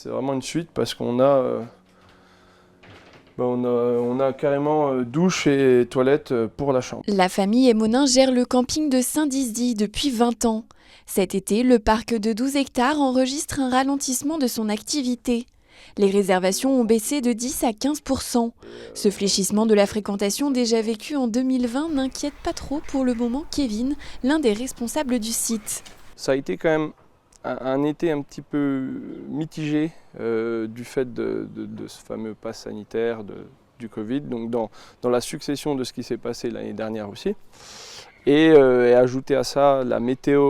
C'est vraiment une suite parce qu'on a, on a carrément douche et toilette pour la chambre. La famille Emonin gère le camping de Saint-Dizier depuis 20 ans. Cet été, le parc de 12 hectares enregistre un ralentissement de son activité. Les réservations ont baissé de 10 à 15%. Ce fléchissement de la fréquentation déjà vécu en 2020 n'inquiète pas trop pour le moment Kevin, l'un des responsables du site. Ça a été quand même un été un petit peu mitigé du fait de ce fameux pass sanitaire du Covid, donc dans la succession de ce qui s'est passé l'année dernière aussi. Et ajouter à ça la météo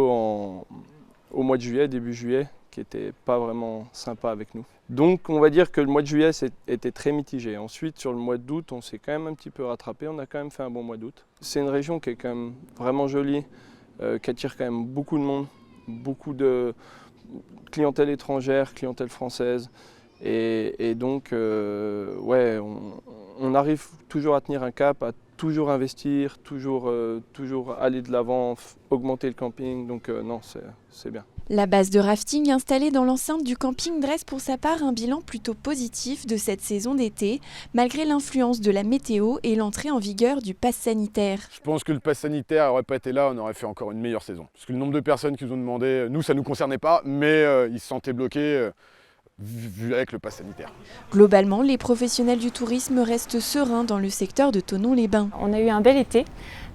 au mois de juillet, début juillet, qui n'était pas vraiment sympa avec nous. Donc on va dire que le mois de juillet était très mitigé. Ensuite sur le mois d'août on s'est quand même un petit peu rattrapé, on a quand même fait un bon mois d'août. C'est une région qui est quand même vraiment jolie, qui attire quand même beaucoup de monde, beaucoup de clientèle étrangère, clientèle française. Et donc ouais, on arrive toujours à tenir un cap, à toujours investir, toujours aller de l'avant, augmenter le camping, donc non, c'est bien. La base de rafting installée dans l'enceinte du camping dresse pour sa part un bilan plutôt positif de cette saison d'été, malgré l'influence de la météo et l'entrée en vigueur du pass sanitaire. Je pense que le pass sanitaire n'aurait pas été là, on aurait fait encore une meilleure saison. Parce que le nombre de personnes qui nous ont demandé, nous ça ne nous concernait pas, mais ils se sentaient bloqués. Vu avec le pass sanitaire. Globalement, les professionnels du tourisme restent sereins dans le secteur de Thonon-les-Bains. On a eu un bel été,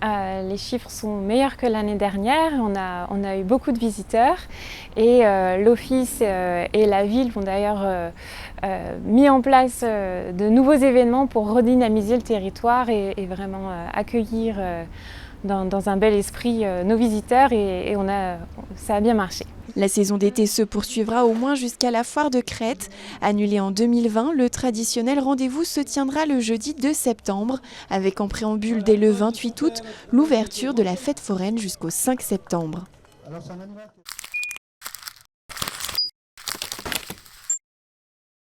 les chiffres sont meilleurs que l'année dernière, on a eu beaucoup de visiteurs et l'office et la ville ont d'ailleurs mis en place de nouveaux événements pour redynamiser le territoire et vraiment accueillir dans un bel esprit nos visiteurs et ça a bien marché. La saison d'été se poursuivra au moins jusqu'à la foire de Crète. Annulée en 2020, le traditionnel rendez-vous se tiendra le jeudi 2 septembre, avec en préambule dès le 28 août l'ouverture de la fête foraine jusqu'au 5 septembre.